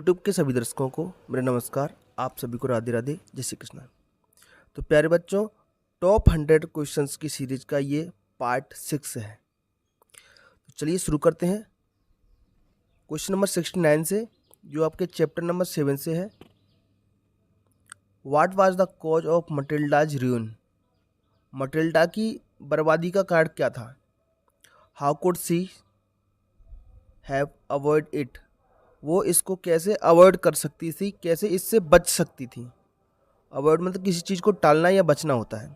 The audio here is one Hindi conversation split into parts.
यूट्यूब के सभी दर्शकों को मेरा नमस्कार। आप सभी को राधे राधे, जय श्री कृष्ण। तो प्यारे बच्चों, टॉप 100 क्वेश्चंस की सीरीज का ये पार्ट 6 है। तो चलिए शुरू करते हैं क्वेश्चन नंबर 69 से, जो आपके चैप्टर नंबर 7 से है। What was the cause of Matilda's ruin? Matilda की बर्बादी का कारण क्या था? How could she have avoid it? वो इसको कैसे अवॉइड कर सकती थी, कैसे इससे बच सकती थी। अवॉइड मतलब किसी चीज़ को टालना या बचना होता है।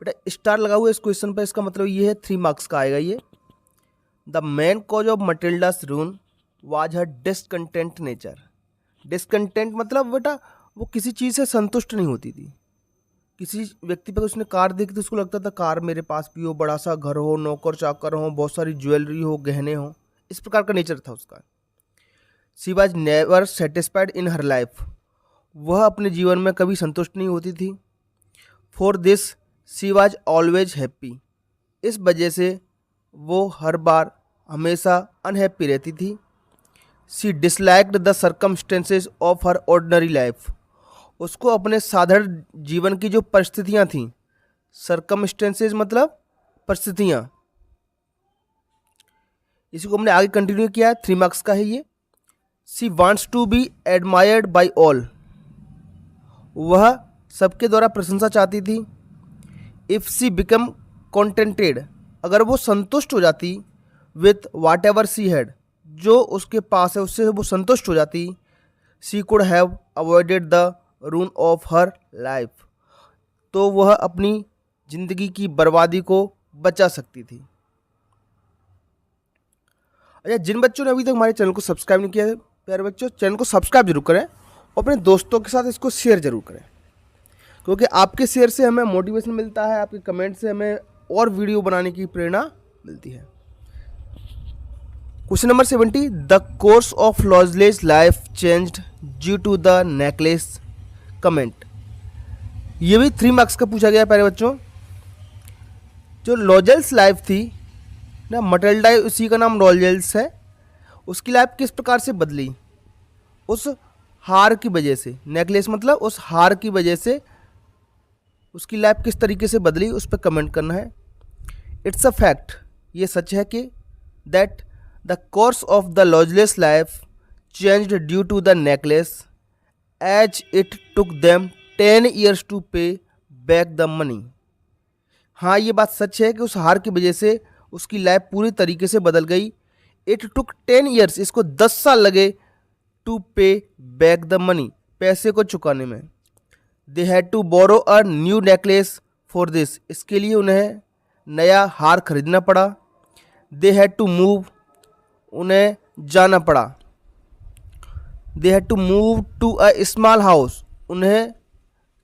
बेटा स्टार लगा हुआ है इस क्वेश्चन पर, इसका मतलब ये है 3 मार्क्स का आएगा ये। The main cause of Matilda's ruin was her discontent nature. Discontent मतलब बेटा वो किसी चीज़ से संतुष्ट नहीं होती थी। किसी व्यक्ति पर उसने कार देखी तो उसको लगता था कार मेरे पास भी हो, बड़ा सा घर हो, नौकर चाकर हो, बहुत सारी ज्वेलरी हो, गहने हो, इस प्रकार का नेचर था उसका। She was never satisfied in her life. वह अपने जीवन में कभी संतुष्ट नहीं होती थी। For this she was always happy. इस वजह से वो हर बार हमेशा अनहैप्पी रहती थी। She disliked the circumstances of her ordinary life. उसको अपने साधारण जीवन की जो परिस्थितियाँ थीं, सर्कमस्टेंसेस मतलब परिस्थितियाँ, इसी को हमने आगे कंटिन्यू किया है। 3 मार्क्स का है ये। She wants to be admired by all. वह सबके द्वारा प्रशंसा चाहती थी। इफ़ शी बिकम कॉन्टेंटेड, अगर वो संतुष्ट हो जाती with whatever she had, जो उसके पास है उससे वो संतुष्ट हो जाती। She could have avoided the ruin of her life, तो वह अपनी जिंदगी की बर्बादी को बचा सकती थी। अच्छा, जिन बच्चों ने अभी तक हमारे चैनल को सब्सक्राइब नहीं किया है, प्यारे बच्चों चैनल को सब्सक्राइब जरूर करें और अपने दोस्तों के साथ इसको शेयर जरूर करें, क्योंकि आपके शेयर से हमें मोटिवेशन मिलता है, आपके कमेंट से हमें और वीडियो बनाने की प्रेरणा मिलती है। Question number 70, the course of Loisel's life changed due to the necklace comment. ये भी 3 मार्क्स का पूछा गया प्यारे बच्चों। जो लॉजल्स लाइफ थी ना, मटिल्डा उसी का नाम लॉजल्स है, उसकी लाइफ किस प्रकार से बदली? उस हार की वजह से। नेकलेस मतलब उस हार की वजह से उसकी लाइफ किस तरीके से बदली, उस पर कमेंट करना है। इट्स अ फैक्ट, ये सच है कि that the course of the Loisel's life changed due to the necklace as it took them 10 years to pay back the money. हाँ, ये बात सच है कि उस हार की वजह से उसकी लाइफ पूरी तरीके से बदल गई। इट टुक 10 years, इसको 10 साल लगे to pay back the money, पैसे को चुकाने में। They had to borrow a new necklace for this, इसके लिए उन्हें नया हार खरीदना पड़ा। दे हैड टू मूव, उन्हें जाना पड़ा। They had to move to a small house, उन्हें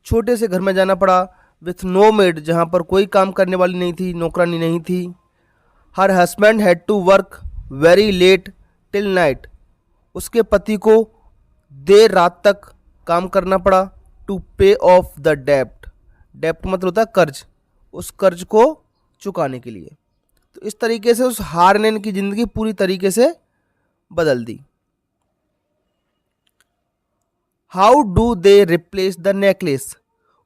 छोटे से घर में जाना पड़ा। विथ नो मेड, जहाँ पर कोई काम करने वाली नहीं थी, नौकरानी नहीं थी। Her husband had to work very late till night, उसके पति को देर रात तक काम करना पड़ा। टू पे ऑफ द डेप्ट, डेप्ट मतलब होता है कर्ज, उस कर्ज को चुकाने के लिए। तो इस तरीके से उस हार ने इनकी ज़िंदगी पूरी तरीके से बदल दी। How do they replace the necklace?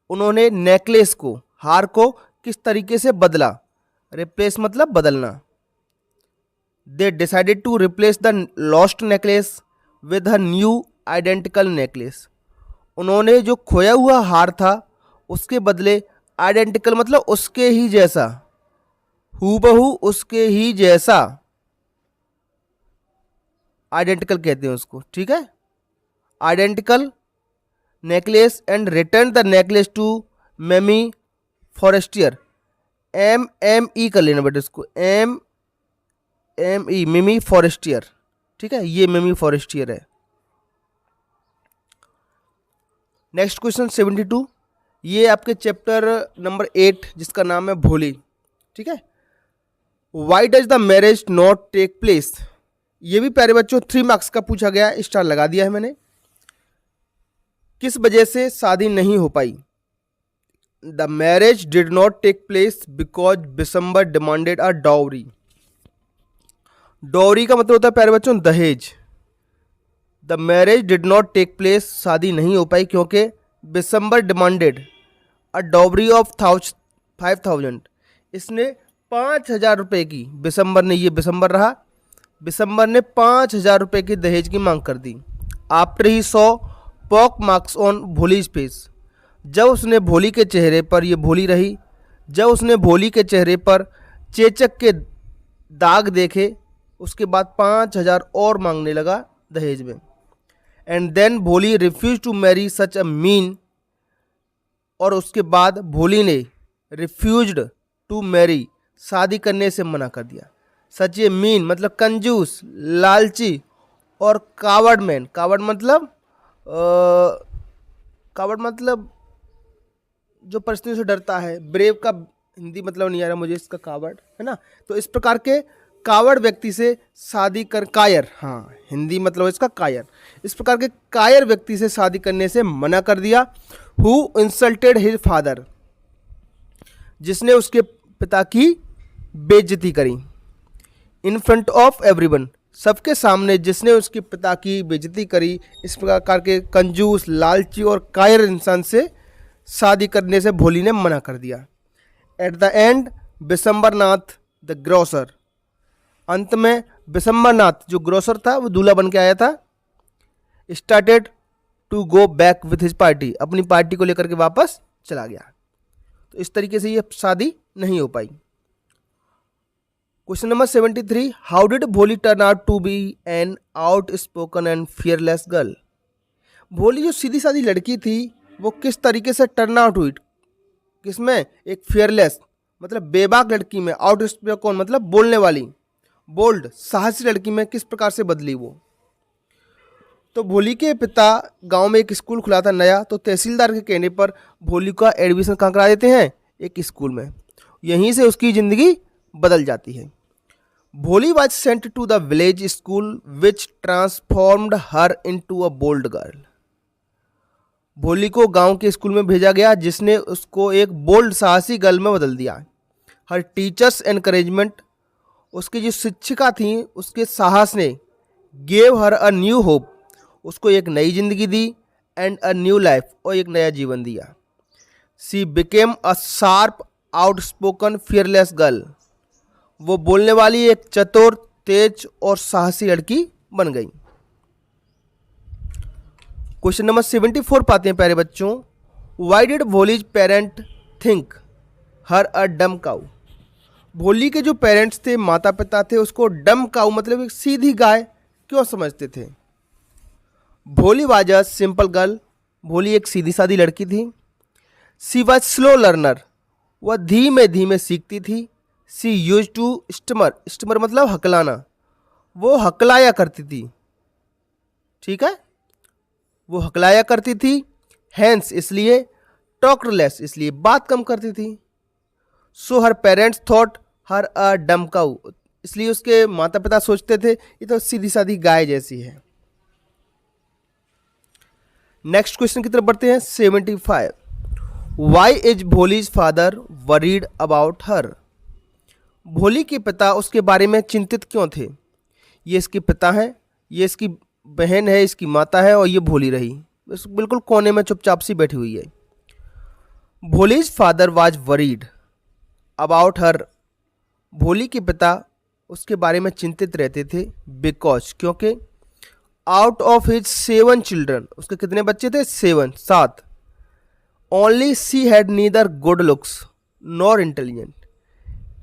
उन्होंने नेकलेस को, हार को किस तरीके से बदला? रिप्लेस मतलब बदलना। They decided to replace the lost necklace with a new identical necklace. उन्होंने जो खोया हुआ हार था उसके बदले आइडेंटिकल मतलब उसके ही जैसा, हूबहू उसके ही जैसा, आइडेंटिकल कहते हैं उसको, ठीक है, identical necklace and return the necklace to Mme Forestier. MME कर लेना बेटा इसको, MME, मिमी फॉरेस्टियर, ठीक है, ये मिमी फॉरेस्टियर है। नेक्स्ट क्वेश्चन 72, ये आपके चैप्टर नंबर 8 जिसका नाम है भोली, ठीक है। Why does the marriage not take place? ये भी प्यारे बच्चों 3 मार्क्स का पूछा गया, स्टार लगा दिया है मैंने। किस वजह से शादी नहीं हो पाई? The marriage did not take place because Bishamber demanded a dowry. Dowry का मतलब होता है प्यारे बच्चों दहेज। The marriage did not take place, शादी नहीं हो पाई क्योंकि Bishamber demanded a dowry of 5,000, इसने 5,000 रुपये की, बिसम्बर ने, ये बिसम्बर रहा, बिसम्बर ने 5,000 रुपये की दहेज की मांग कर दी। After he saw pock marks on Bholi's face, जब उसने भोली के चेहरे पर, ये भोली रही, जब उसने भोली के चेहरे पर चेचक के दाग देखे, उसके बाद 5,000 और मांगने लगा दहेज में। And then Bholi refuse to marry such a mean, और उसके बाद भोली ने रिफ्यूज्ड टू मैरी, शादी करने से मना कर दिया। सच ए मीन मतलब कंजूस, लालची और कावर्ड मैन, कावर्ड मतलब जो परिस्थितियों से डरता है, ब्रेव का हिंदी मतलब नहीं आ रहा मुझे इसका, कावर्ड है ना, तो इस प्रकार के कावर्ड व्यक्ति से शादी कर, कायर, हाँ हिंदी मतलब इसका कायर, इस प्रकार के कायर व्यक्ति से शादी करने से मना कर दिया। हु इंसल्टेड हिज फादर, जिसने उसके पिता की बेइज्जती करी। इन फ्रंट ऑफ एवरीवन, सबके सामने जिसने उसके पिता की बेइज्जती करी, इस प्रकार के कंजूस, लालची और कायर इंसान से शादी करने से भोली ने मना कर दिया। At the end Bishamber Nath the grocer, अंत में बिसम्बर नाथ जो ग्रोसर था, वो दूल्हा बन के आया था, started to go back with his party, अपनी पार्टी को लेकर के वापस चला गया। तो इस तरीके से ये शादी नहीं हो पाई। Question number 73, how did Bholi turn out to be an outspoken and fearless girl, Bholi जो सीधी सादी लड़की थी वो किस तरीके से टर्न आउट हुई, किसमें, एक फियरलेस मतलब बेबाक लड़की में, आउट स्पोकन मतलब बोलने वाली, बोल्ड साहसी लड़की में किस प्रकार से बदली वो। तो भोली के पिता गांव में एक स्कूल खुला था नया, तो तहसीलदार के कहने पर भोली का एडमिशन कहाँ करा देते हैं, एक स्कूल में, यहीं से उसकी ज़िंदगी बदल जाती है। Bholi was sent to the village school which transformed her into a bold girl, Bholi को गांव के स्कूल में भेजा गया जिसने उसको एक बोल्ड साहसी गर्ल में बदल दिया। हर टीचर्स एनकरेजमेंट, उसकी जो शिक्षिका थी उसके साहस ने, gave her a new hope, उसको एक नई जिंदगी दी, एंड अ न्यू लाइफ, और एक नया जीवन दिया। सी became a sharp outspoken fearless girl, वो बोलने वाली एक चतुर, तेज और साहसी लड़की बन गई। क्वेश्चन नंबर 74 पाते हैं प्यारे बच्चों, why did Bholi's parent think her a dumb cow, भोली के जो पेरेंट्स थे, माता पिता थे, उसको डम काउ मतलब एक सीधी गाय क्यों समझते थे। भोली वाज अ सिंपल गर्ल, भोली एक सीधी सादी लड़की थी। सी वाज स्लो लर्नर, वह धीमे धीमे सीखती थी। सी यूज टू स्टमर, स्टमर मतलब हकलाना, वो हकलाया करती थी, ठीक है, वो हकलाया करती थी। हैंस इसलिए, टॉक्ड लेस इसलिए बात कम करती थी। सो हर parents thought her a dumb cow, इसलिए उसके माता पिता सोचते थे ये तो सीधी सादी गाय जैसी है। नेक्स्ट क्वेश्चन की तरफ बढ़ते हैं। 75, why is Bholi's father worried about her, Bholi के पिता उसके बारे में चिंतित क्यों थे। ये इसके पिता हैं, ये इसकी बहन है, इसकी माता है, और ये भोली रही बिल्कुल कोने में चुपचाप सी बैठी हुई है। Bholi's father was worried about her, Bholi के पिता उसके बारे में चिंतित रहते थे, बिकॉज क्योंकि आउट ऑफ हिज 7 चिल्ड्रन, उसके कितने बच्चे थे, 7, only she had neither good looks nor intelligent,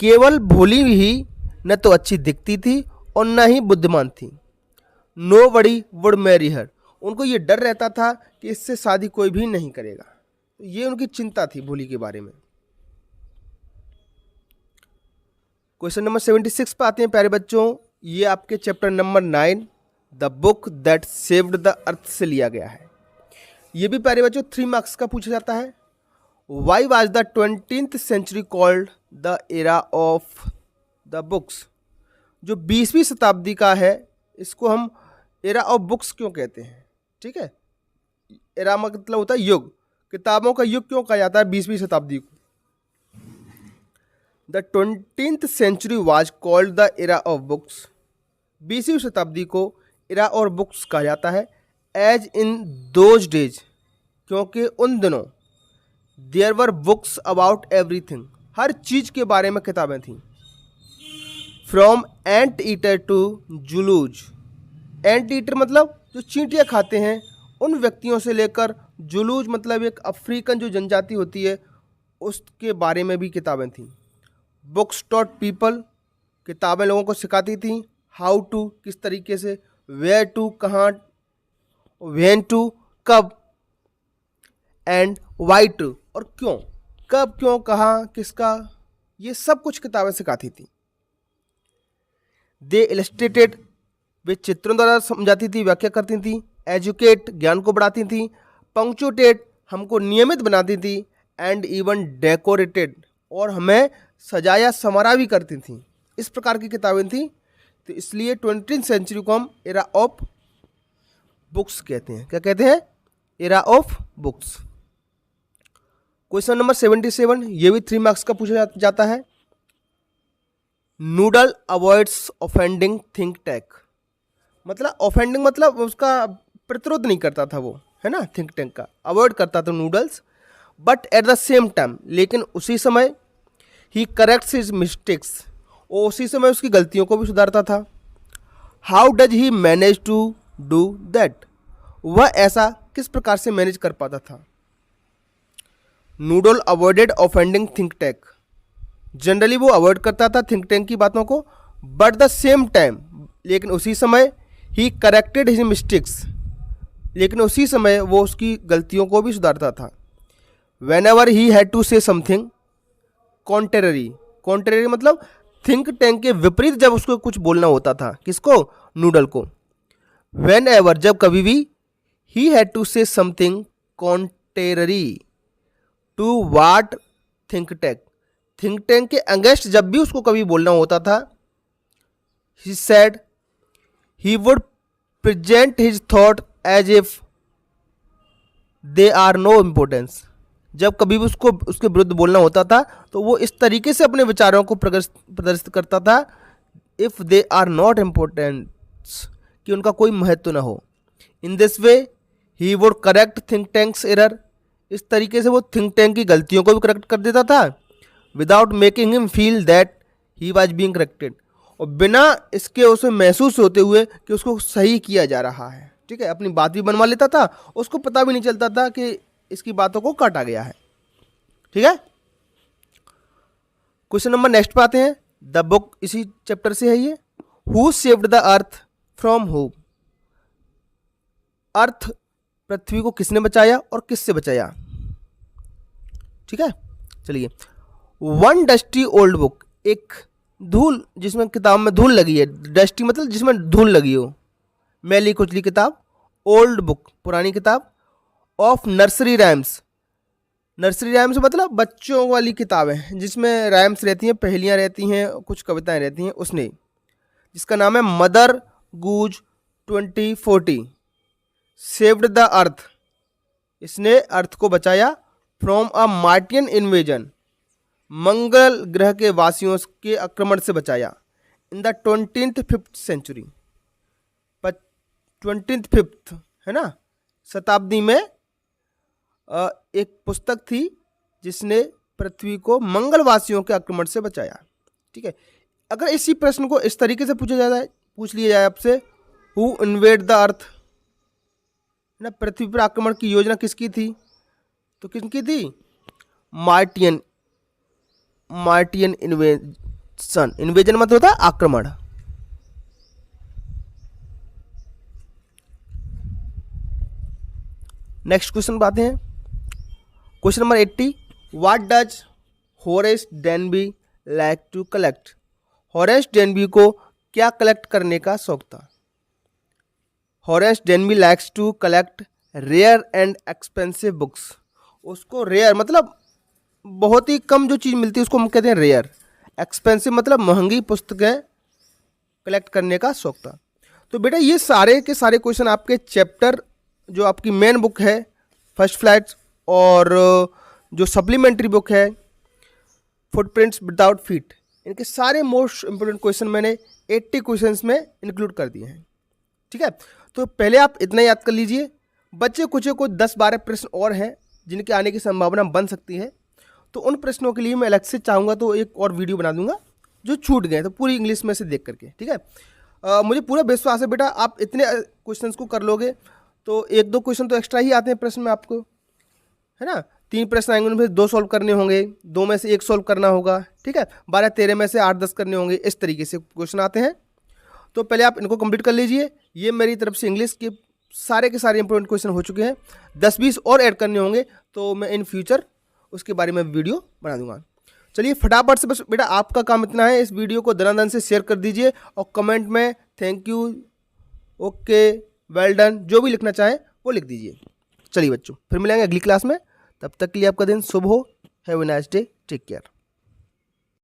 केवल भोली ही न तो अच्छी दिखती थी और न ही बुद्धिमान थी। नो बड़ी वुड मैरी हर, उनको ये डर रहता था कि इससे शादी कोई भी नहीं करेगा, ये उनकी चिंता थी भोली के बारे में। क्वेश्चन नंबर 76 पे आते हैं प्यारे बच्चों, ये आपके chapter number 9 the book that saved the अर्थ से लिया गया है। ये भी प्यारे बच्चों 3 मार्क्स का पूछा जाता है। Why was the 20th century called the era of the books, जो 20वीं शताब्दी का है इसको हम एरा ऑफ बुक्स क्यों कहते हैं, ठीक है, एरा मतलब होता है युग, किताबों का युग क्यों कहा जाता है 20वीं शताब्दी को। The 20th century was called the era of books, 20वीं शताब्दी को एरा और बुक्स कहा जाता है। एज इन दोज डेज, क्योंकि उन दिनों there were books about everything, हर चीज़ के बारे में किताबें थीं। From anteater to Zulus, anteater मतलब जो चींटियाँ खाते हैं उन व्यक्तियों से लेकर जुलूज मतलब एक अफ्रीकन जो जनजाति होती है उसके बारे में भी किताबें थीं। बुक्स टॉट पीपल, किताबें लोगों को सिखाती थीं। हाउ टू, किस तरीके से। वेयर टू, कहाँ। व्हेन टू, कब। एंड वाई टू, और क्यों। कब, क्यों, कहाँ, किसका, ये सब कुछ किताबें सिखाती थी। दे इलस्ट्रेटेड, वे चित्रों द्वारा समझाती थी, व्याख्या करती थी। एजुकेट, ज्ञान को बढ़ाती थी। पंक्चुएटेड, हमको नियमित बनाती थी। एंड इवन डेकोरेटेड, और हमें सजाया संवारा भी करती थी। इस प्रकार की किताबें थी। तो इसलिए 20वीं सेंचुरी को हम एरा ऑफ बुक्स कहते हैं। क्या कहते हैं? Era of books. Question number 77, ये भी 3 मार्क्स का पूछा जाता है। Noodle avoids offending think tank, मतलब ऑफेंडिंग मतलब उसका प्रतिरोध नहीं करता था वो, है ना, थिंक टैंक का अवॉइड करता था noodles. But at the same time, लेकिन उसी समय ही करेक्ट्स हिज मिस्टेक्स, और उसी समय उसकी गलतियों को भी सुधारता था। How does he manage to do that, वह ऐसा किस प्रकार से मैनेज कर पाता था। Noodle avoided offending think tank, generally वो अवॉइड करता था थिंक टैंक की बातों को। बट द सेम टाइम, लेकिन उसी समय ही करेक्टेड हिज मिस्टेक्स, लेकिन उसी समय वो उसकी गलतियों को भी सुधारता था। Whenever he had to say something contrary, contrary मतलब थिंक टैंक के विपरीत जब उसको कुछ बोलना होता था, किसको? नूडल को। वेन एवर, जब कभी भी, he had to say something contrary to what think tank, think tank के अगेंस्ट जब भी उसको कभी बोलना होता था, he said he would present his thought as if they are no importance, जब कभी भी उसको उसके विरुद्ध बोलना होता था तो वो इस तरीके से अपने विचारों को प्रदर्शित करता था, if they are not importance, कि उनका कोई महत्व न हो। In this way he would correct think tank's error, इस तरीके से वो थिंक टैंक की गलतियों को भी करेक्ट कर देता था, without making him feel that he was being corrected, और बिना इसके उसे महसूस होते हुए कि उसको सही किया जा रहा है। ठीक है, अपनी बात भी बनवा लेता था, उसको पता भी नहीं चलता था कि इसकी बातों को काटा गया है। ठीक है, क्वेश्चन नंबर नेक्स्ट पे आते हैं। द बुक इसी चैप्टर से है ये। Who saved the earth from who, earth पृथ्वी को किसने बचाया और किससे बचाया। ठीक है, चलिए। वन डस्टी ओल्ड बुक, एक धूल जिसमें किताब में धूल लगी है, डस्टी मतलब जिसमें धूल लगी हो, मैली कुचली किताब, ओल्ड बुक पुरानी किताब, of nursery rhymes, nursery rhymes मतलब बच्चों वाली किताबें जिसमें राइम्स रहती हैं, पहेलियाँ रहती हैं, कुछ कविताएं रहती हैं, उसने, जिसका नाम है मदर गूज 2040, सेव्ड द अर्थ, इसने अर्थ को बचाया, फ्रॉम अ मार्टियन इन्वेजन, मंगल ग्रह के वासियों के आक्रमण से बचाया, in the 25th century, 25th है ना, शताब्दी में एक पुस्तक थी जिसने पृथ्वी को मंगलवासियों के आक्रमण से बचाया। ठीक है, अगर इसी प्रश्न को इस तरीके से पूछ लिया जाए आपसे, हु इन्वेड द अर्थ, ना, पृथ्वी पर आक्रमण की योजना किसकी थी, तो किसकी थी? मार्टियन इन्वेजन, इन्वेजन मतलब होता है आक्रमण। नेक्स्ट क्वेश्चन पे आते हैं। Question number 80, what does Horace Denby like to collect, Horace Denby को क्या कलेक्ट करने का शौक था। Horace Denby likes to collect rare and expensive books, उसको रेयर मतलब बहुत ही कम जो चीज़ मिलती है उसको हम कहते हैं रेयर, एक्सपेंसिव मतलब महंगी पुस्तकें कलेक्ट करने का शौक था। तो बेटा ये सारे के सारे क्वेश्चन आपके चैप्टर जो आपकी मेन बुक है फर्स्ट फ्लाइट और जो सप्लीमेंट्री बुक है फुटप्रिंट्स विदाउट फीट, इनके सारे मोस्ट इंपोर्टेंट क्वेश्चन मैंने 80 क्वेश्चंस में इंक्लूड कर दिए हैं। ठीक है, तो पहले आप इतना याद कर लीजिए। बच्चे कुछ 10-12 प्रश्न और हैं जिनके आने की संभावना बन सकती है, तो उन प्रश्नों के लिए मैं अलग से चाहूँगा तो एक और वीडियो बना दूंगा जो छूट गए तो पूरी इंग्लिश में से देख करके, ठीक है। मुझे पूरा विश्वास है बेटा आप इतने क्वेश्चंस को कर लोगे, तो 1-2 क्वेश्चन तो एक्स्ट्रा ही आते हैं प्रश्न में आपको, है ना। 3 प्रश्न आएंगे, उनमें से 2 सॉल्व करने होंगे, 2 में से 1 सॉल्व करना होगा, ठीक है। 12-13 में से 8-10 करने होंगे, इस तरीके से क्वेश्चन आते हैं। तो पहले आप इनको कंप्लीट कर लीजिए। ये मेरी तरफ से इंग्लिश के सारे इंपॉर्टेंट क्वेश्चन हो चुके हैं, 10-20 और ऐड करने होंगे, तो मैं इन फ्यूचर उसके बारे में वीडियो बना दूंगा। चलिए फटाफट से, बस बेटा आपका काम इतना है, इस वीडियो को दनादन से शेयर कर दीजिए और कमेंट में thank you, okay, well done, जो भी लिखना चाहें वो लिख दीजिए। चलिए बच्चों, फिर मिलेंगे अगली क्लास में, तब तक के लिए आपका दिन शुभ हो। Have a nice day, take care.